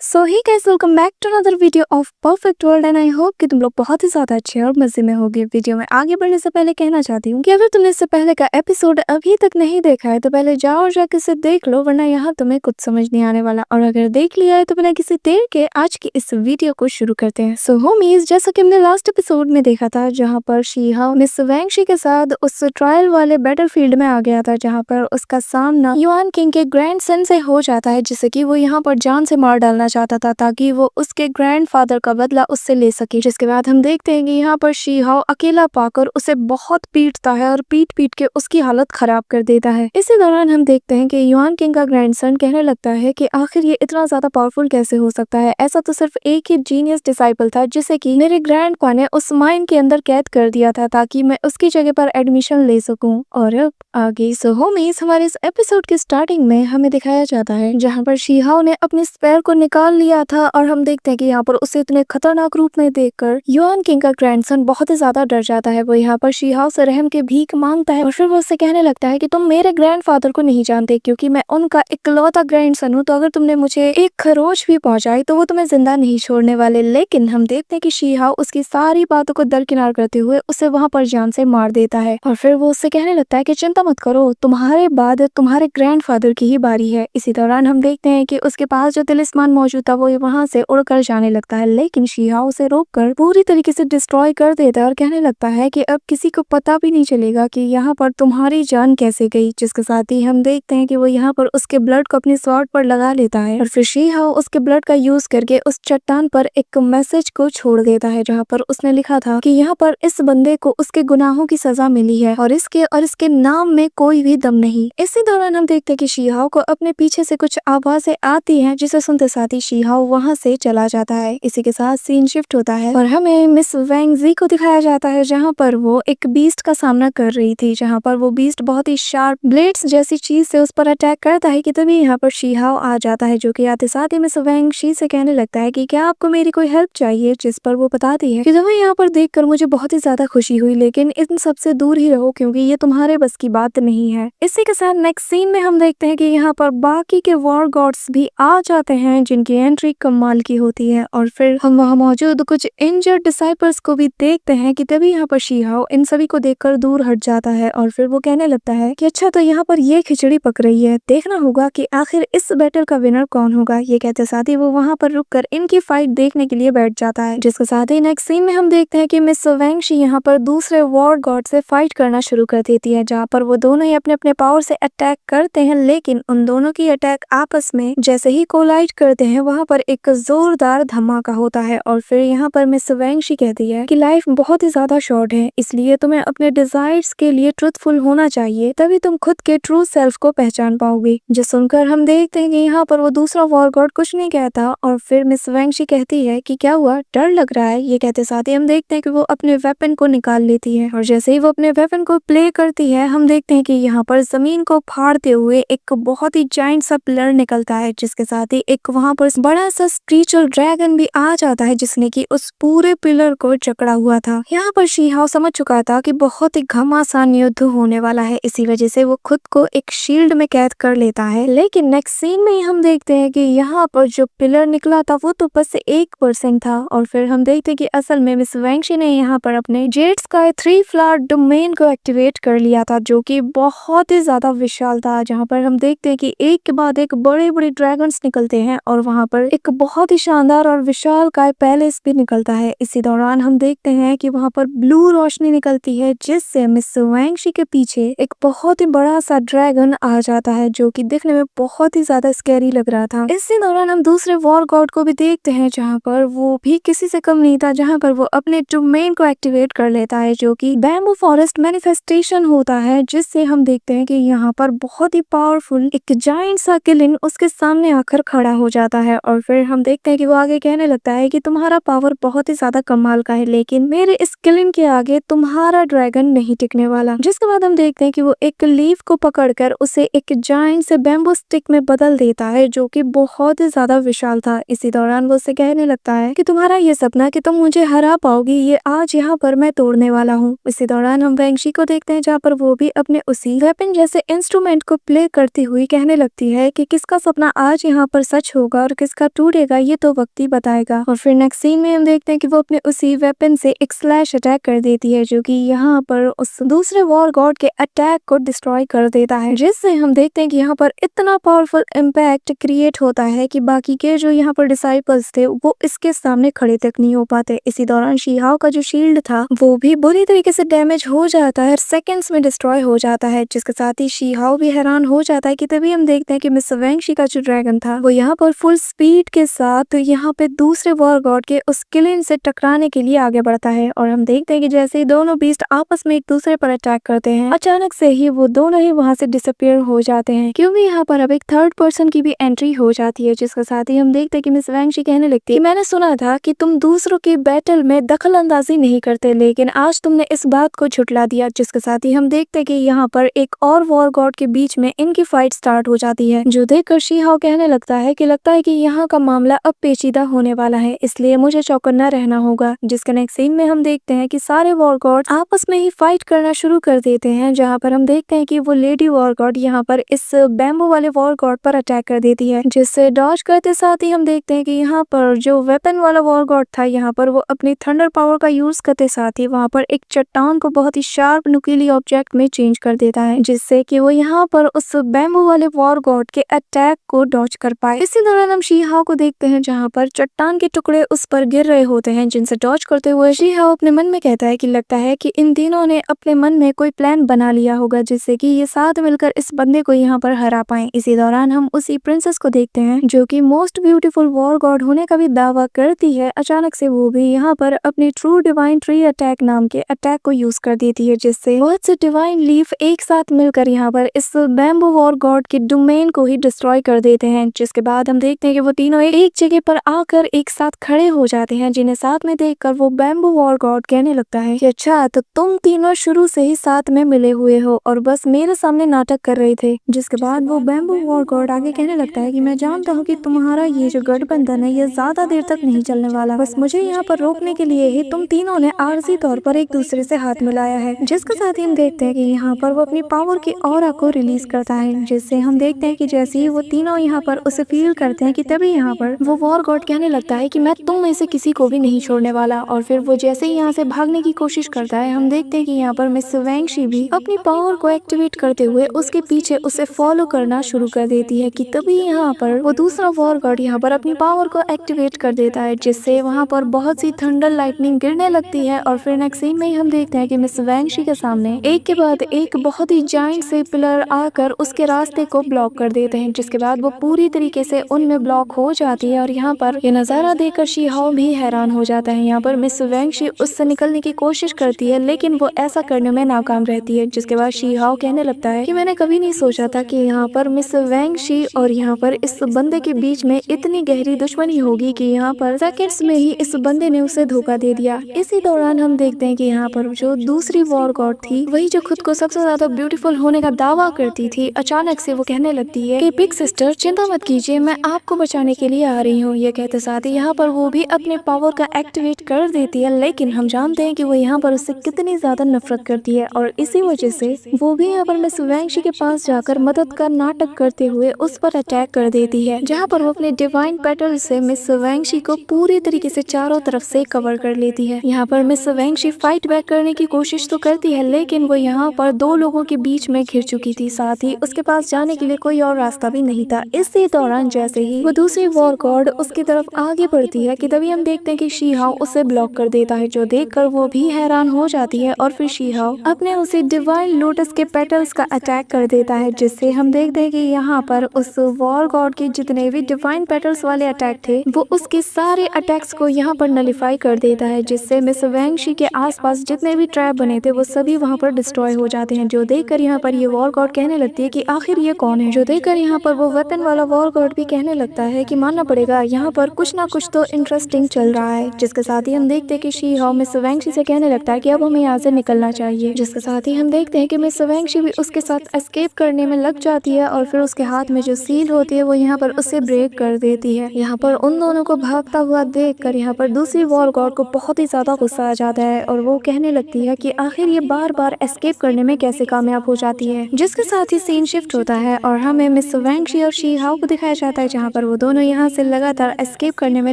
So hi guys, welcome back to another video of perfect world and I hope कि तुम लोग बहुत ही ज्यादा अच्छे और मजे में होगे। वीडियो में आगे बढ़ने से पहले कहना चाहती हूँ कि अगर तुमने इससे पहले का एपिसोड अभी तक नहीं देखा है तो पहले जाओ और जाकर इसे देख लो, वरना यहाँ तुम्हें कुछ समझ नहीं आने वाला। और अगर देख लिया है तो बिना किसी देर के आज की इस वीडियो को शुरू करते हैं। सो होमीज, जैसा कि हमने लास्ट एपिसोड में देखा था जहाँ पर शीहा मिस वैंगशी के साथ उस ट्रायल वाले बैटलफील्ड में आ गया था, जहाँ पर उसका सामना युआन किंग के ग्रैंडसन से हो जाता है, जिसे कि वो यहाँ पर जान से मार डालना चाहता था ताकि वो उसके ग्रैंडफादर का बदला उससे ले सके। जिसके बाद हम देखते हैं कि यहाँ पर शीहाओ अकेला पाकर उसे बहुत पीटता है और पीट पीट के उसकी हालत खराब कर देता है। इसी दौरान हम देखते हैं कि युआन किंग का ग्रैंडसन कहने लगता है कि आखिर ये इतना ज्यादा पावरफुल कैसे हो सकता है, ऐसा तो सिर्फ एक ही जीनियस डिसाइपल था जिसे कि मेरे ग्रैंडपा ने उस माइन के अंदर कैद कर दिया था ताकि मैं उसकी जगह पर एडमिशन ले सकूं। और अब आगे सो होमीज, हमारे इस एपिसोड के स्टार्टिंग में हमें दिखाया जाता है जहाँ पर शीहाओ ने अपने स्पेयर को निकाल लिया था और हम देखते हैं कि यहाँ पर उसे इतने खतरनाक रूप में देखकर युआन किंग का ग्रैंडसन बहुत ही ज्यादा डर जाता है। वो यहाँ पर शीहाओ से रहम के भीख मांगता है और फिर वो उससे कहने लगता है कि तुम मेरे ग्रैंडफादर को नहीं जानते क्योंकि मैं उनका इकलौता ग्रैंडसन हूँ, तो अगर तुमने मुझे एक खरोच भी पहुंचाई तो वो तुम्हें जिंदा नहीं छोड़ने वाले। लेकिन हम देखते हैं कि शीहाओ उसकी सारी बातों को दरकिनार करते हुए उसे वहां पर जान से मार देता है और फिर वो उससे कहने लगता है कि चिंता मत करो, तुम्हारे बाद तुम्हारे ग्रैंडफादर की ही बारी है। इसी दौरान हम देखते हैं कि उसके पास जो तिलिस्मान मौजूद था वो वहां से उड़कर जाने लगता है, लेकिन शीहाओ उसे रोककर पूरी तरीके से डिस्ट्रॉय कर देता है और कहने लगता है कि अब किसी को पता भी नहीं चलेगा कि यहाँ पर तुम्हारी जान कैसे गई। जिसके साथ ही हम देखते हैं कि वो यहाँ पर उसके ब्लड को अपनी स्वॉर्ड पर लगा लेता है और फिर शीहाओ उसके ब्लड का यूज करके उस चट्टान पर एक मैसेज को छोड़ देता है जहाँ पर उसने लिखा था कि यहाँ पर इस बंदे को उसके गुनाहों की सजा मिली है और इसके नाम में कोई भी दम नहीं। इसी दौरान हम देखते हैं कि शीहाओ को अपने पीछे से कुछ आवाजें आती हैं, जिसे सुनते साथ ही शीहाओ वहां से चला जाता है। इसी के साथ सीन शिफ्ट होता है और हमें मिस वैंगजी को दिखाया जाता है जहां पर वो एक बीस्ट का सामना कर रही थी, जहां पर वो बीस्ट बहुत ही शार्प ब्लेड्स जैसी चीज से उस पर अटैक करता है कि तभी यहाँ पर शीहाओ आ जाता है, जो कि आते साथ ही मिस वैंगशी से कहने लगता है कि क्या आपको मेरी कोई हेल्प चाहिए। जिस पर वो बताती है कि तुम्हें यहाँ पर देखकर मुझे बहुत ही ज्यादा खुशी हुई, लेकिन इन सबसे दूर ही रहो क्योंकि ये तुम्हारे बस की बात नहीं है। इसी के साथ नेक्स्ट सीन में हम देखते हैं कि यहाँ पर बाकी के वॉर गॉड्स भी आ जाते हैं जिनकी एंट्री कमाल की होती है और फिर हम वहाँ मौजूद कुछ इंजर्ड डिसाइपल्स को भी देखते हैं कि तभी यहाँ पर शीहाओ इन सभी को देखकर दूर हट जाता है और फिर वो कहने लगता है कि अच्छा, तो यहाँ पर ये खिचड़ी पक रही है, देखना होगा कि आखिर इस बैटल का विनर कौन होगा। ये कहते साथ ही वो वहाँ पर रुककर इनकी फाइट देखने के लिए बैठ जाता है। जिसके साथ ही नेक्स्ट सीन में हम देखते हैं कि मिस वैंगशी यहाँ पर दूसरे वॉर गॉड से फाइट करना शुरू कर देती है, जहाँ पर वो दोनों ही अपने अपने पावर से अटैक करते हैं, लेकिन उन दोनों की अटैक आपस में जैसे ही कोलाइड करते हैं वहां पर एक जोरदार धमाका होता है और फिर यहाँ पर मिस वैंगशी कहती है कि लाइफ बहुत ही ज्यादा शॉर्ट है, इसलिए तुम्हें अपने डिजायर्स के लिए ट्रूथफुल होना चाहिए, तभी तुम खुद के ट्रू सेल्फ को पहचान पाओगे। जो सुनकर हम देखते हैं कि यहाँ पर वो दूसरा वॉर गॉड कुछ नहीं कहता और फिर मिस वैंगशी कहती है कि क्या हुआ, डर लग रहा है। ये कहते साथ ही हम देखते हैं कि वो अपने वेपन को निकाल लेती है और जैसे ही वो अपने वेपन को प्ले करती है हम देखते हैं कि यहाँ पर जमीन को फाड़ते हुए एक बहुत ही जाइंट सा पिलर निकलता है, जिसके साथ ही एक वहां पर बड़ा सा स्पिरिचुअल ड्रैगन भी आ जाता है जिसने कि उस पूरे पिलर को जकड़ा हुआ था। यहाँ पर शीहाओ समझ चुका था कि बहुत ही घमासान युद्ध होने वाला है, इसी वजह से वो खुद को एक शील्ड में कैद कर लेता है। लेकिन नेक्स्ट सीन में हम देखते हैं कि यहाँ पर जो पिलर निकला था वो तो बस 1% था और फिर हम देखते हैं कि असल में मिस वैंगशी ने यहाँ पर अपने जेड स्काई 3 फ्लावर डोमेन को एक्टिवेट कर लिया था, जो कि बहुत ही ज्यादा विशाल था, जहाँ पर हम देखते हैं कि एक के बाद एक बड़े बड़े ड्रैगन्स निकलते हैं और वहाँ पर एक बहुत ही शानदार और विशाल काय पैलेस भी निकलता है। इसी दौरान हम देखते हैं कि वहाँ पर ब्लू रोशनी निकलती है जिससे मिस वैंगशी के पीछे एक बहुत ही बड़ा सा ड्रैगन आ जाता है, जो कि दिखने में बहुत ही ज्यादा स्कैरी लग रहा था। इसी दौरान हम दूसरे वॉर गॉड को भी देखते हैं जहाँ पर वो भी किसी से कम नहीं था, जहाँ पर वो अपने डोमेन को एक्टिवेट कर लेता है, जो कि बैम्बू फॉरेस्ट मैनिफेस्टेशन होता है, जिससे हम देखते हैं कि यहाँ पर बहुत ही पावरफुल एक जाइंट सा किलिन उसके सामने आकर खड़ा हो जाता है और फिर हम देखते हैं कि वो आगे कहने लगता है कि तुम्हारा पावर बहुत ही ज्यादा कमाल का है, लेकिन मेरे इस किलिन के आगे तुम्हारा ड्रैगन नहीं टिकने वाला। जिसके बाद हम देखते हैं कि वो एक लीफ को पकड़कर उसे एक जाइंट से बैम्बू स्टिक में बदल देता है, जो कि बहुत ही ज्यादा विशाल था। इसी दौरान वो उससे कहने लगता है कि तुम्हारा ये सपना कि तुम मुझे हरा पाओगी, ये आज यहाँ पर मैं तोड़ने वाला हूँ। इसी दौरान हम वैंगशी को देखते हैं जहाँ पर वो भी अपने उसी वेपन जैसे इंस्ट्रूमेंट को प्ले करती हुई कहने लगती है कि किसका सपना आज यहाँ पर सच होगा और किसका टूटेगा ये तो वक्त ही बताएगा। और फिर नेक्स्ट सीन में हम देखते हैं कि वो अपने उसी वेपन से एक स्लैश अटैक कर देती है जो कि यहाँ पर उस दूसरे वॉर गॉड के अटैक को डिस्ट्रॉय कर देता है, जिससे हम देखते हैं कि यहाँ पर इतना पावरफुल इम्पैक्ट क्रिएट होता है कि बाकी के जो यहाँ पर डिसाइपल्स थे वो इसके सामने खड़े तक नहीं हो पाते। इसी दौरान शी हाओ का जो शील्ड था वो भी बुरी तरीके से डैमेज हो जाता है, सेकंड्स में डिस्ट्रॉय हो जाता है, जिसके साथ ही शी हाओ भी हैरान हो जाता है कि तभी हम देखते हैं कि मिस वैंगशी का जो ड्रैगन था वो यहाँ पर फुल स्पीड के साथ यहाँ पे दूसरे वॉर गॉड के उस किलिंग से टकराने के लिए आगे बढ़ता है। और हम देखते हैं कि जैसे ही दोनों बीस्ट आपस में एक दूसरे पर अटैक करते हैं, अचानक से ही वो दोनों ही वहां से डिसअपियर हो जाते हैं, क्योंकि यहाँ पर अब एक थर्ड पर्सन की भी एंट्री हो जाती है, जिसके साथ ही हम देखते हैं कि मिस वैंगशी कहने लगती है, मैंने सुना था कि तुम दूसरों की बैटल में दखल अंदाजी नहीं करते, लेकिन आज तुमने इस बात को झुटला दिया। जिसके साथ ही हम देखते हैं कि यहाँ पर एक और वॉर गॉड के बीच में इनकी फाइट स्टार्ट हो जाती है, जो देखकर शी हाओ कहने लगता है कि यहाँ का मामला अब पेचीदा होने वाला है, इसलिए मुझे चौकन्ना रहना होगा। जिसके नेक्स्ट सीन में हम देखते हैं कि सारे वॉर गॉड आपस में ही फाइट करना शुरू कर देते हैं, जहाँ पर हम देखते हैं कि वो लेडी वॉर गॉड यहाँ पर इस बैम्बू वाले वॉर गॉड पर अटैक कर देती है, जिससे डॉज करते साथ ही हम देखते हैं कि यहाँ पर जो वेपन वाला वॉर गॉड था यहाँ पर वो अपनी थंडर पावर का यूज करते साथ ही वहाँ पर एक चट्टान को बहुत ही शार्प नुकीली ऑब्जेक्ट में चेंज कर देता है, जिससे कि वो यहाँ पर उस बैम्बू वाले वॉर गॉड के अटैक को डॉज कर पाए। इसी दौरान हम शी हाओ को देखते हैं जहाँ पर चट्टान के टुकड़े उस पर गिर रहे होते हैं, जिनसे डॉज करते हुए शी हाओ अपने मन में कहता है कि लगता है कि इन तीनों ने अपने मन में कोई प्लान बना लिया होगा, जिससे कि ये साथ मिलकर इस बंदे को यहाँ पर हरा पाए। इसी दौरान हम उसी प्रिंसेस को देखते हैं जो कि मोस्ट ब्यूटीफुल वॉर गॉड होने का भी दावा करती है। अचानक से वो भी यहाँ पर अपनी ट्रू डिवाइन ट्री अटैक नाम के अटैक को यूज कर देती है, जिससे बहुत से डिवाइन लीफ एक साथ मिलकर यहाँ पर इस बैम्बू वॉर गॉड के डोमेन को ही डिस्ट्रॉय कर देते हैं। जिसके बाद हम देखते हैं कि वो तीनों एक जगह पर आकर एक साथ खड़े हो जाते हैं, जिन्हें साथ में देखकर वो बैम्बू वॉर गॉड कहने लगता है कि अच्छा तो तुम तीनों शुरू से ही साथ में मिले हुए हो और बस मेरे सामने नाटक कर रहे थे। जिसके बाद वो बैम्बू वॉर गॉड आगे कहने लगता है कि मैं जानता हूँ कि तुम्हारा ये जो गठबंधन है ये ज्यादा देर तक नहीं चलने वाला, बस मुझे यहाँ पर रोकने के लिए ही तुम तीनों ने आरजी तौर पर एक दूसरे से हाथ मिलाया है। जिसके साथ ही हम देखते हैं कि यहाँ पर वो अपनी पावर की ऑरा को रिलीज करता है, जिससे हम देखते हैं कि जैसे ही वो तीनों यहाँ पर उसे फील करते हैं कि तभी यहाँ पर वो वॉर गॉड कहने लगता है कि मैं तुम में से किसी को भी नहीं छोड़ने वाला। और फिर वो जैसे ही यहाँ से भागने की कोशिश करता है, हम देखते हैं कि यहाँ पर मिस वैंगशी भी अपनी पावर को एक्टिवेट करते हुए उसके पीछे उसे फॉलो करना शुरू कर देती है कि तभी यहाँ पर वो दूसरा वॉर गॉड यहाँ पर अपनी पावर को एक्टिवेट कर देता है, जिससे वहाँ पर बहुत सी थंडर लाइटनिंग गिरने लगती है। और फिर नेक्स्ट सीन में ही हम देखते हैं कि मिस वैंगशी के सामने एक के बाद एक बहुत ही जायंट से पिलर आकर उसके रास्ते को ब्लॉक कर देते हैं, जिसके बाद वो पूरी तरीके से उनमें ब्लॉक हो जाती है। और यहाँ पर ये नजारा देखकर शी हाओ भी हैरान हो जाता है। यहाँ पर मिस वैंगशी उससे निकलने की कोशिश करती है, लेकिन वो ऐसा करने में नाकाम रहती है। जिसके बाद शी हाओ कहने लगता है कि मैंने कभी नहीं सोचा था कि यहाँ पर मिस वैंगशी और यहाँ पर इस बंदे के बीच में इतनी गहरी दुश्मनी होगी कि यहाँ पर सेकंड्स में ही इस बंदे ने उसे धोखा दे दिया। इसी दौरान हम देखते हैं कि यहाँ पर जो दूसरी वॉर गॉड थी, वही जो खुद को सबसे ज्यादा ब्यूटीफुल होने का दावा करती थी, अचानक से वो कहने लगती है कि बिग सिस्टर चिंता मत कीजिए, मैं आपको बचाने के लिए आ रही हूँ। ये कहते साथ ही यहाँ पर वो भी अपने पावर का एक्टिवेट कर देती है, लेकिन हम जानते हैं कि वो यहाँ पर उससे कितनी ज्यादा नफरत करती है और इसी वजह से वो भी यहाँ पर मिस वैंगशी के पास जाकर मदद का नाटक करते हुए उस पर अटैक कर देती है, जहाँ पर वो अपने डिवाइन पेटल से मिस वैंगशी को पूरी तरीके से चारों तरफ से कवर कर लेती है। यहाँ पर मिस वैंगशी फाइट बैक करने की कोशिश तो करती है, लेकिन वो यहाँ पर दो लोगों के बीच में घिर चुकी थी, साथ ही उसके पास जाने के लिए कोई और रास्ता भी नहीं था। इसी दौरान जैसे ही वो दूसरी वॉर गॉड उसकी तरफ आगे बढ़ती है कि तभी हम देखते हैं कि शी हाओ उसे ब्लॉक कर देता है, जो देखकर वो भी हैरान हो जाती है। और फिर शी हाओ अपने उसे डिवाइन लोटस के पेटल्स का अटैक कर देता है, जिससे हम देखते हैं कि यहाँ पर उस वॉर गॉड के जितने भी डिवाइन पेटल्स वाले अटैक थे वो उसके सारे अटैक्स को यहाँ पर नलिफाई कर देता है, जिससे मिस वैंगशी के आसपास जितने भी ट्रैप बने थे वो सभी वहाँ पर डिस्ट्रॉय हो जाते हैं। जो देखकर यहाँ पर ये वॉर गॉड कहने लगती है कि आखिर ये कौन है। जो देखकर यहाँ पर वो वेपन वाला वॉर गॉड भी कहने लगता है कि मानना पड़ेगा यहाँ पर कुछ ना कुछ तो इंटरेस्टिंग चल रहा है। जिसके साथ ही हम देखते हैं कि शी हाओ मिस वैंगशी से कहने लगता है कि अब हमें यहाँ से निकलना चाहिए। जिसके साथ ही हम देखते हैं कि मिस वैंगशी भी उसके साथ एस्केप करने में लग जाती है और फिर उसके हाथ में जो सील होती है वो यहाँ पर उससे ब्रेक कर देती है। यहाँ पर उन दोनों को भागता हुआ देखकर यहाँ पर दूसरी वॉर गॉड को बहुत ही ज्यादा गुस्सा आ जाता है और वो कहने लगती है कि आखिर ये बार बार एस्केप करने में कैसे कामयाब हो जाती है। जिसके साथ ही सीन शिफ्ट होता है और हमें मिस वैंगशी और शी हाओ को दिखाया जाता है, जहाँ पर वो दोनों यहाँ से लगातार एस्केप करने में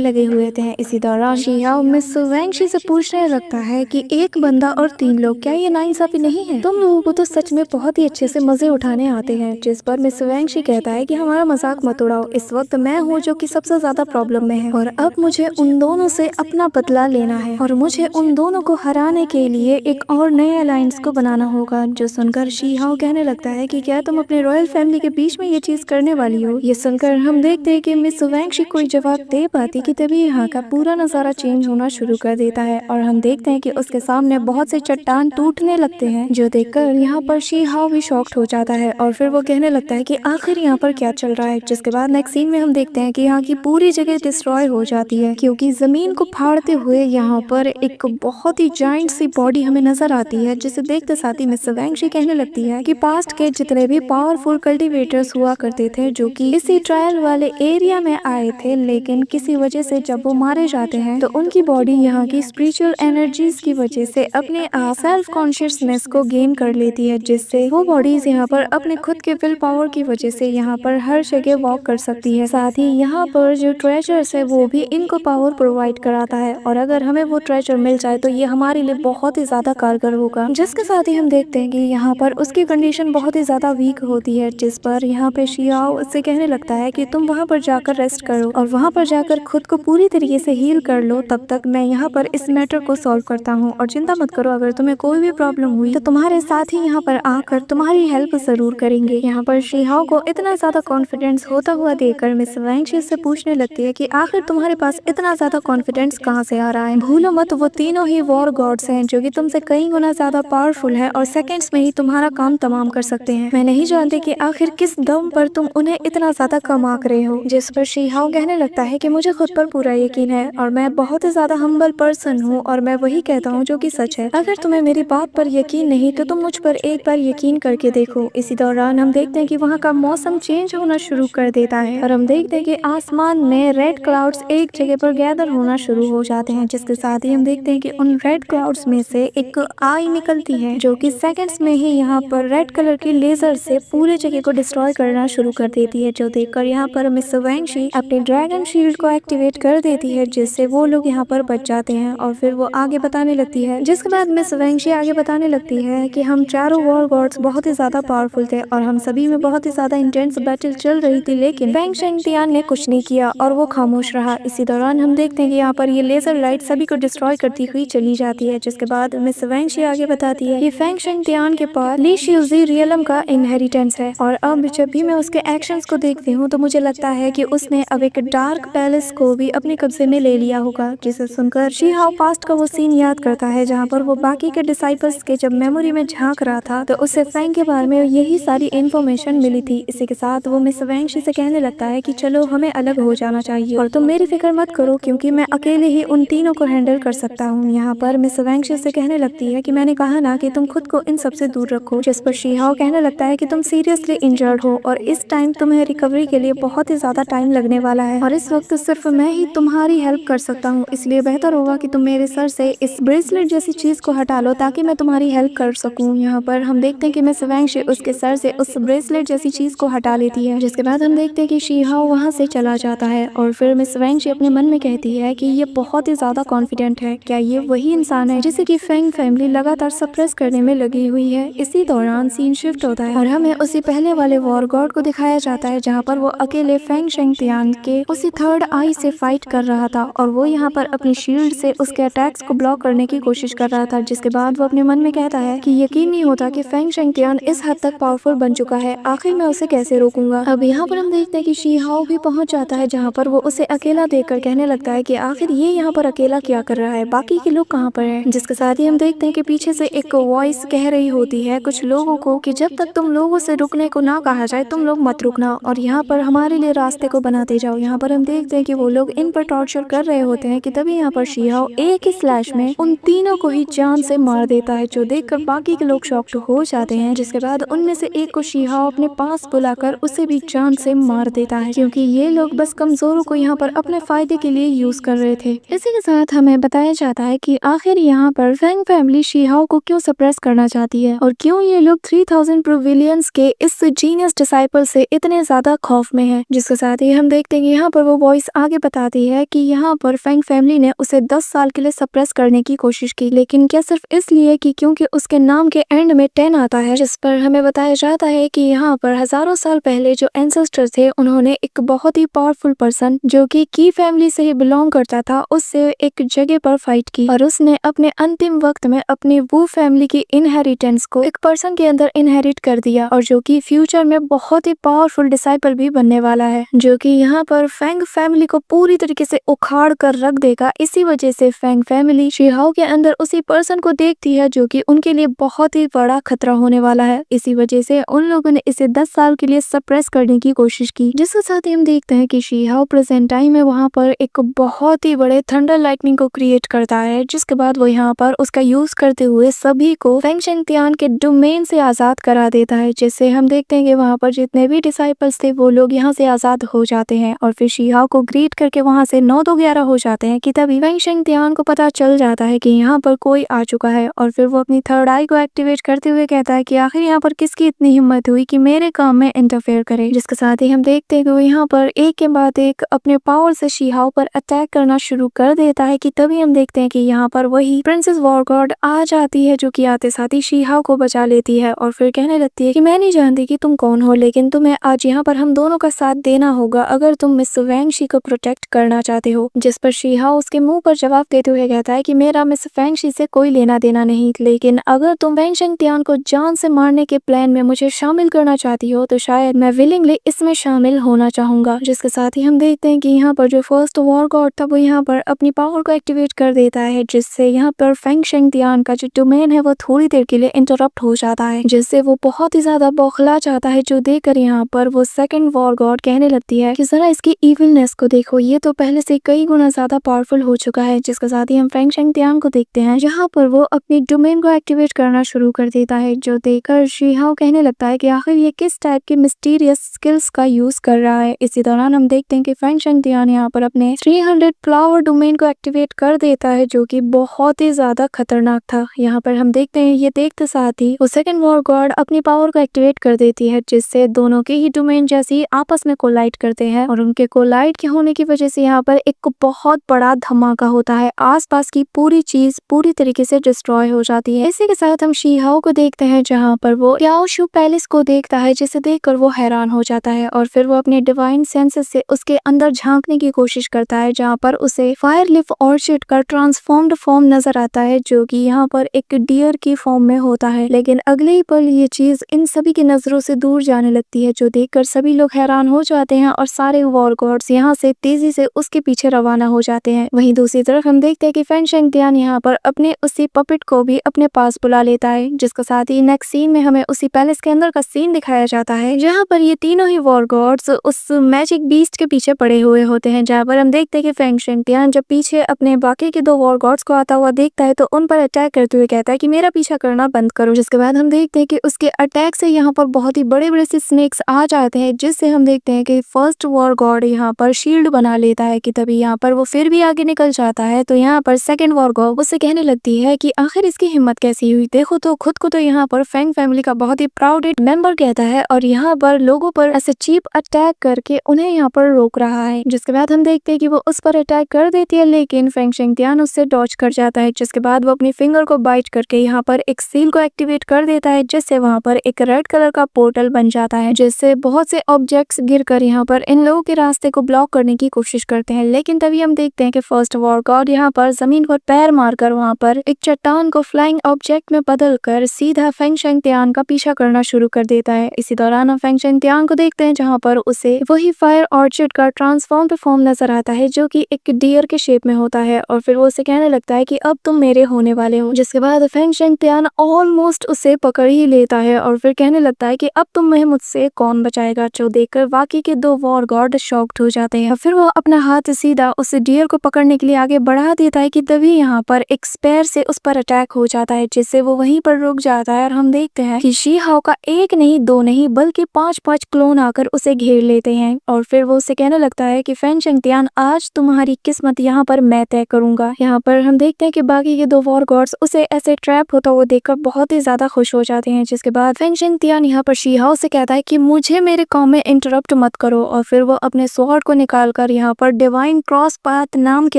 लगे हुए थे। इसी दौरान शिहाओ मिस वैंगशी से पूछने लगता है कि एक बंदा और 3 लोग, क्या ये नाइंसाफी नहीं है? तुम लोगों को तो सच में बहुत ही अच्छे से मजे उठाने आते हैं। जिस पर मिस वैंगशी कहता है कि हमारा मजाक मत उड़ाओ, इस वक्त मैं हूँ जो कि सबसे ज्यादा प्रॉब्लम में है और अब मुझे उन दोनों से अपना बदला लेना है और मुझे उन दोनों को हराने के लिए एक और नए अलायंस को बनाना होगा। जो सुनकर शिहाओ कहने लगता है कि क्या तुम अपने रॉयल फैमिली के बीच में ये चीज करने वाली हो? ये सुनकर हम देखते हैं कि मिस वैंगशी कोई जवाब दे पाती कि तभी यहाँ का पूरा नजारा चेंज होना शुरू कर देता है और हम देखते हैं कि उसके सामने बहुत से चट्टान टूटने लगते हैं, जो देखकर यहाँ पर शिहाओ भी शॉक्ड हो जाता है और फिर वो कहने लगता है कि आखिर यहाँ पर क्या चल रहा है। जिसके बाद नेक्स्ट सीन में हम देखते हैं कि यहाँ की पूरी जगह डिस्ट्रॉय हो जाती है क्योंकि जमीन को फाड़ते हुए यहाँ पर एक बहुत ही जाइंट सी बॉडी हमें नजर आती है, जिसे देखते साथ ही मिस वैंगशी कहने लगती है कि पास्ट के जितने भी पावरफुल कल्टीवेटर्स हुआ करते थे जो कि इसी ट्रायल वाले एरिया में आए थे, लेकिन किसी वजह से जब वो मारे जाते हैं तो उनकी बॉडी यहाँ की स्पिरिचुअल एनर्जीज की वजह से अपने सेल्फ कॉन्शियसनेस को गेन कर लेती है, जिससे वो बॉडीज यहाँ पर अपने खुद के विल पावर की वजह से यहाँ पर हर जगह वॉक कर सकती है। साथ ही यहाँ पर जो ट्रेजर्स है वो भी इनको पावर प्रोवाइड कराता है और अगर हमें वो ट्रेजर मिल जाए तो ये हमारे लिए बहुत ही ज्यादा कारगर होगा। जिसके साथ ही हम देखते हैं कि यहाँ पर उसकी कंडीशन बहुत ही ज्यादा वीक होती है, जिस पर यहाँ पे शिहाओ उससे कहने लगता है कि तुम वहाँ पर जाकर रेस्ट करो और वहाँ पर जाकर खुद को पूरी तरीके से हील कर लो, तब तक मैं यहाँ पर इस मैटर को सॉल्व करता हूँ और चिंता मत करो, अगर तुम्हें कोई भी प्रॉब्लम हुई तो तुम्हारे साथ ही यहाँ पर आकर तुम्हारी हेल्प जरूर करेंगे। यहाँ पर शिहाओ को इतना ज्यादा कॉन्फिडेंस होता हुआ देखकर मिस वैंगशी से पूछने लगती है कि आखिर तुम्हारे पास इतना ज्यादा कॉन्फिडेंस कहाँ से आ रहा है? भूलो मत वो तीनों ही वॉर गॉड्स हैं जो कि तुमसे कई गुना ज्यादा पावरफुल है और सेकंड्स में ही तुम्हारा काम तमाम कर सकते हैं। मैं नहीं जानती कि आखिर किस दम पर तुम उन्हें इतना ज्यादा कम आंक रहे हो। जिस पर शिहाओ कहने लगता है कि मुझे खुद पर पूरा यकीन है और मैं बहुत ही ज्यादा हम्बल पर्सन हूँ और मैं वही कहता हूँ जो कि सच है। अगर तुम्हें मेरी बात पर यकीन नहीं तो तुम मुझ पर एक बार यकीन करके देखो। इसी दौरान हम देखते हैं कि वहाँ का मौसम चेंज होना शुरू कर देता है और हम देखते हैं कि आसमान में रेड क्लाउड्स एक जगह पर गैदर होना शुरू हो जाते हैं, जिसके साथ ही हम देखते हैं कि उन रेड क्लाउड्स में से एक आई निकलती है जो कि सेकंड्स में ही यहाँ पर रेड कलर की लेजर से पूरे जगह को डिस्ट्रॉय करना शुरू कर देती है, जो देखकर यहाँ पर मिस वैंगशी अपने ड्रैगन शील्ड को एक्टिवेट कर देती है, जिससे वो लोग यहाँ पर बच जाते हैं और फिर वो आगे बताने लगती है। जिसके बाद मिस वैंगशी आगे बताने लगती है कि हम चारों वॉर गॉड्स बहुत ही ज्यादा पावरफुल थे और हम सभी में बहुत ही ज्यादा इंटेंस बैटल चल रही थी, लेकिन फैंग शेंगटियान ने कुछ नहीं किया और वो खामोश रहा। इसी दौरान हम देखते हैं कि यहाँ पर ये लेजर लाइट सभी को डिस्ट्रॉय करती हुई चली जाती है। जिसके बाद मिस वैंगशी आगे बताती है कि फैंग शेंगटियान के पास ली शिउजी रियलम का इनहेरिटेंस है और अब जब भी मैं उसके एक्शंस को देखती हूँ तो मुझे लगता है कि उसने अब एक डार्क पैलेस को भी अपने कब्जे में ले लिया होगा। जिसे सुनकर शिहाओ पास्ट का वो सीन याद करता है जहाँ पर वो बाकी के डिसाइपल्स के जब मेमोरी में झांक रहा था तो उसे फैंग के बारे में यही सारी इन्फॉर्मेशन मिली थी। इसी के साथ वो मिस वैंगशी से कहने लगता है कि चलो हमें अलग हो जाना चाहिए और तुम मेरी फिक्र मत करो क्योंकि मैं अकेले ही उन तीनों को हैंडल कर सकता हूँ। यहाँ पर मिस वैंगशी से कहने लगती है कि मैंने कहा ना कि तुम खुद को इन सबसे दूर रखो। जिस पर शिहाओ कहने लगता है कि तुम सीरियसली इंजर्ड हो और इस टाइम तुम्हें रिकवरी के लिए बहुत ही ज्यादा टाइम लगने वाला है और इस वक्त सिर्फ मैं ही तुम्हारी हेल्प कर सकता हूँ, इसलिए बेहतर होगा कि तुम मेरे सर से इस ब्रेसलेट जैसी चीज को हटा लो ताकि मैं तुम्हारी हेल्प कर सकूँ। यहाँ पर हम देखते हैं कि मिस वैंगशी उसके सर से उस ब्रेसलेट जैसी चीज को हटा लेती है, जिसके बाद हम देखते हैं कि शिहाओ वहाँ से चला जाता है और फिर मिस वैंगशी अपने मन में कहती है कि ये बहुत ही ज्यादा कॉन्फिडेंट है। क्या ये वही इंसान है जिसे कि फैंग फैमिली लगातार सप्रेस करने में लगी हुई है? इसी दौरान सीन शिफ्ट होता है और हमें उसी पहले वाले वॉर गॉड को दिखाया जाता है जहाँ पर वो अकेले फैंग शेंगटियान के उसी थर्ड आई से फाइट कर रहा था और वो यहाँ पर अपनी शील्ड से उसके अटैक्स को ब्लॉक करने की कोशिश कर रहा था। जिसके बाद वो अपने मन में कहता है कि यकीन नहीं होता कि फैंग शेंगटियान इस हद तक पावरफुल बन चुका है, आखिर मैं उसे कैसे रोकूंगा। अब यहाँ पर हम देखते हैं कि शिहाओ भी पहुंच जाता है जहाँ पर वो उसे अकेला देखकर कहने लगता है कि आखिर ये यहाँ पर अकेला क्या कर रहा है, बाकी के लोग कहाँ पर हैं। जिसके साथ ही हम देखते हैं कि पीछे से एक वॉइस कह रही होती है कुछ लोगों को कि जब तक तुम लोगों से रुकने को ना कहा जाए तुम लोग मत रुकना और यहाँ पर हमारे लिए रास्ते को बनाते जाओ। यहाँ पर हम देखते हैं कि वो लोग इन पर टॉर्चर कर रहे होते हैं कि तभी यहाँ पर शिहाओ एक ही स्लैश में उन तीनों को ही जान से मार देता है, जो देखकर बाकी के लोग शॉक्ड हो जाते हैं। जिसके बाद उनमें से एक को शिहाओ अपने पास बुलाकर उसे भी जान से मार देता है क्योंकि ये लोग बस कमजोरों को यहाँ पर अपने फायदे के लिए यूज कर रहे थे। इसी के साथ हमें बताया जाता है कि आखिर यहाँ पर फैंग फैमिली शिहाओ को क्यों सप्रेस करना चाहती है और क्यों ये लोग 3000 प्रोविलियंस के इस जीनियस डिसाइपल से इतने ज्यादा खौफ में है। जिसके जिसके साथ ही हम देखते हैं कि यहाँ पर वो वॉइस आगे बताती है कि यहाँ पर फैंग फैमिली ने उसे 10 साल के लिए सप्रेस करने की कोशिश की, लेकिन क्या सिर्फ इसलिए कि क्योंकि उसके नाम के एंड में 10 आता है, जिस पर हमें बताया जाता है कि यहाँ पर हजारों साल पहले जो एंसेस्टर थे उन्होंने एक बहुत ही पावरफुल पर्सन जो कि की फैमिली से ही बिलोंग करता था उससे एक जगह पर फाइट की और उसने अपने अंतिम वक्त में अपनी वो फैमिली की इनहेरिटेंस को एक पर्सन के अंदर इनहेरिट कर दिया और जो कि फ्यूचर में बहुत ही पावरफुल डिसाइपल भी बनने वाला है, जो कि यहाँ पर फैंग फैमिली को पूरी तरीके से उखाड़ कर रख देगा। इसी वजह से फैंग फैमिली शीहाओ के अंदर उसी पर्सन को देखती है जो कि उनके लिए बहुत ही बड़ा खतरा होने वाला है। इसी वजह से उन लोगों ने इसे 10 साल के लिए सप्रेस करने की कोशिश की, जिसके साथ ही हम देखते हैं कि शीहाओ प्रेजेंट टाइम में वहाँ पर एक बहुत ही बड़े थंडर लाइटनिंग को क्रिएट करता है, जिसके बाद वो यहाँ पर उसका यूज करते हुए सभी को फेंग शेंगटियान के डोमेन से आजाद करा देता है, जिससे हम देखते हैं कि वहाँ पर जितने भी डिसाइपल्स थे वो लोग यहाँ से आजाद हो जाते हैं और फिर शीहाओ को ग्रीट करके वहाँ से 9-2-11 हो जाते हैं कि तभी फेंग शेंगटियान को पता चल जाता है कि यहाँ पर कोई आ चुका है और फिर वो अपनी थर्ड आई को एक्टिवेट करते हुए कहता है कि आखिर यहाँ पर किसकी इतनी हिम्मत हुई कि मेरे काम में इंटरफेयर करे। जिसके साथ ही हम देखते हैं कि वो यहाँ पर एक के बाद एक अपने पावर से शीहाओ पर अटैक करना शुरू कर देता है कि तभी हम देखते हैं कि यहाँ पर वही प्रिंसेस वॉर गॉड आ जाती है, जो कि आते साथ ही शीहाओ को बचा लेती है और फिर कहने लगती है कि मैं नहीं जानती कि तुम कौन हो, लेकिन तुम्हें आज यहाँ पर हम दोनों का साथ देना होगा अगर तुम मिस वैंगशी को प्रोटेक्ट करना चाहते हो। जिस पर शीहाओ उसके मुंह पर जवाब देते हुए कहता है कि मेरा मिस वैंगशी से कोई लेना देना नहीं, लेकिन अगर तुम फेंग शेंगटियान को जान से मारने के प्लान में मुझे शामिल करना चाहती हो तो शायद मैं विलिंगली इसमें शामिल होना चाहूंगा। जिसके साथ ही हम देखते हैं कि यहाँ पर जो फर्स्ट वॉर गॉड था वो यहाँ पर अपनी पावर को एक्टिवेट कर देता है, जिससे यहाँ पर फेंग शेंगटियान का जो डोमेन है वो थोड़ी देर के लिए इंटरप्ट हो जाता है, जिससे वो बहुत ही ज्यादा बौखला जाता है, जो देखकर यहाँ पर वो सेकंड वॉर गॉड कहने लगती है कि जरा इसकी इविलनेस को देखो, ये तो पहले से कई गुना ज्यादा पावरफुल हो चुका है। जिसके साथ ही हम फेंग शेंगटियान को देखते हैं जहाँ पर वो अपनी डोमेन को एक्टिवेट करना शुरू कर देता है, जो देखकर शीहाओ कहने लगता है कि आखिर ये किस टाइप के मिस्टीरियस स्किल्स का यूज कर रहा है। इसी दौरान हम देखते हैं कि फेंग शेंगटियान यहाँ पर अपने 300 फ्लावर डोमेन को एक्टिवेट कर देता है, जो कि बहुत ही ज्यादा खतरनाक था। यहाँ पर हम देखते हैं ये देखते साथ ही वो सेकंड वॉर गॉड अपनी पावर को एक्टिवेट कर देती है, जिससे दोनों के ही डोमेन जैसे आपस में कोलाइड करते हैं और उनके कोलाइड के होने की वजह से यहाँ पर एक बहुत बड़ा धमाका होता है, आसपास की पूरी चीज पूरी तरीके से डिस्ट्रॉय हो जाती है। इसी के साथ हम शीहाओ को देखते हैं जहाँ पर वो याओशू पैलेस को देखता है, जिसे देखकर वो हैरान हो जाता है और फिर वो अपने डिवाइन सेंसेस से उसके अंदर झांकने की कोशिश करता है, जहाँ पर उसे फायर लीफ ऑर्चिड का ट्रांसफॉर्म्ड फॉर्म नजर आता है, जो कि यहाँ पर एक डियर की फॉर्म में होता है। लेकिन अगले ही पल ये चीज इन सभी की नजरों से दूर जाने लगती है, जो देखकर सभी लोग हैरान हो जाते हैं और सारे वॉर गॉड्स यहाँ से तेजी से उसके पीछे रवाना हो जाते हैं। वहीं दूसरी तरफ हम देखते हैं कि फेंग शेंगटियान यहाँ पर अपने उसी पपेट को भी अपने पास बुला लेता है, जिसके साथ ही नेक्स्ट सीन में हमें उसी पैलेस के अंदर का सीन दिखाया जाता है, जहाँ पर ये तीनों ही वॉर गॉड्स उस मैजिक बीस्ट के पीछे पड़े हुए होते हैं। जहाँ पर हम देखते हैं कि फेंग शेंगटियान जब पीछे अपने बाकी के 2 वॉर गॉड्स को आता हुआ देखता है तो उन पर अटैक करते हुए कहता है कि मेरा पीछा करना बंद करो। जिसके बाद हम देखते हैं कि उसके अटैक से यहाँ पर बहुत ही बड़े बड़े से स्नेक्स आ जाते हैं, जिससे हम देखते हैं कि फर्स्ट वॉर गॉड यहाँ पर शील्ड बना लेता है कि तभी यहाँ पर वो फिर भी आगे निकल जाता है। तो यहाँ पर सेकंड वॉर गॉड उससे कहने लगती है कि आखिर इसकी हिम्मत कैसी हुई, देखो तो खुद को तो यहाँ पर फेंग फैमिली का बहुत ही प्राउडेड मेंबर कहता है और यहाँ पर लोगों पर ऐसे चीप अटैक करके उन्हें यहाँ पर रोक रहा है। जिसके बाद हम देखते हैं कि वो उस पर अटैक कर देती है, लेकिन फेंग शेंगटियान उससे डॉज कर जाता है। जिसके बाद वो अपनी फिंगर को बाइट करके यहाँ पर एक सील को एक्टिवेट कर देता है, जिससे वहाँ पर एक रेड कलर का पोर्टल बन जाता है, जिससे बहुत से ऑब्जेक्ट्स गिरकर यहाँ पर इन लोगों के रास्ते को ब्लॉक करने की कोशिश करते हैं। लेकिन तभी हम देखते हैं कि फर्स्ट वॉर गॉड यहाँ पर जमीन पर पैर मारकर वहाँ पर एक चट्टान को फ्लाइंग ऑब्जेक्ट में बदल कर सीधा फेंग शेंगटियान का पीछा करना शुरू कर देता है। इसी दौरान हम फेंग शेंगटियान को देखते हैं जहाँ पर उसे वही फायर ऑर्चिड का ट्रांसफॉर्म फॉर्म नजर आता है, जो कि एक डियर के शेप में होता है और फिर वो उसे कहने लगता है कि अब तुम मेरे होने वाले हो। जिसके बाद फेंग शेंगटियान ऑलमोस्ट उसे पकड़ ही लेता है और फिर कहने लगता है कि अब तुम्हें मुझसे कौन बचाएगा, जो देखकर बाकी के 2 वॉर गॉड शॉक्ड हो जाते हैं। फिर वो अपना हाथ सीधा उस डियर को पकड़ने के लिए आगे बढ़ा देता है कि तभी यहाँ पर एक स्पेयर से उस पर अटैक हो जाता है, जिससे वो वहीं पर रुक जाता है और हम देखते हैं कि शीहाओ का 1 नहीं 2 नहीं बल्कि 5-5 क्लोन आकर उसे घेर लेते हैं और फिर वो उसे कहने लगता है कि फेंग शेंगटियान आज तुम्हारी किस्मत यहाँ पर मैं तय करूंगा। यहाँ पर हम देखते हैं कि बाकी के 2 वॉर गॉड्स उसे ऐसे ट्रैप होता हुआ देखकर बहुत ही ज्यादा खुश हो जाते हैं। जिसके बाद फेंग शेंगटियान यहाँ पर शीहाओ से कहता है कि मुझे मेरे काम में इंटरप्ट मत करो और फिर वो अपने स्वॉर्ड को निकालकर यहाँ पर डिवाइन क्रॉस पाथ नाम के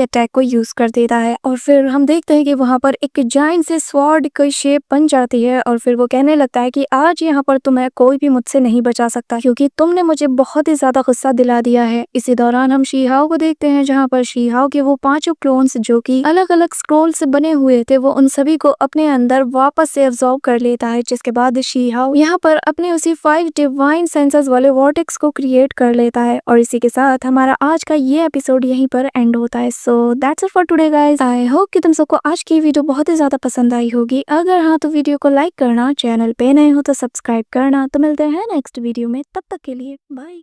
अटैक को यूज कर देता है और फिर हम देखते हैं कि वहाँ पर एक जाइंट से स्वॉर्ड की शेप बन जाती है और फिर वो कहने लगता है कि आज यहाँ पर तुम्हें कोई भी मुझसे नहीं बचा सकता क्योंकि तुमने मुझे बहुत ही ज्यादा गुस्सा दिला दिया है। इसी दौरान हम शीहाओ को देखते हैं जहाँ पर शीहाओ के वो 5 क्लोन्स जो कि अलग अलग स्क्रोल से बने हुए थे वो उन सभी को अपने अंदर वापस से एब्जॉर्ब कर लेता है, जिसके बाद शीहाओ यहाँ पर अपने उसी 5 डिवाइन सेंसेस वाले वॉर्टेक्स को क्रिएट कर लेता है। और इसी के साथ हमारा आज का ये एपिसोड यहीं पर एंड होता है। So that's it for today guys. I hope कि तुम सबको आज की वीडियो बहुत ही ज्यादा पसंद आई होगी। अगर हाँ तो वीडियो को लाइक करना, चैनल पे नए हो तो सब्सक्राइब करना। तो मिलते हैं नेक्स्ट वीडियो में, तब तक के लिए बाय।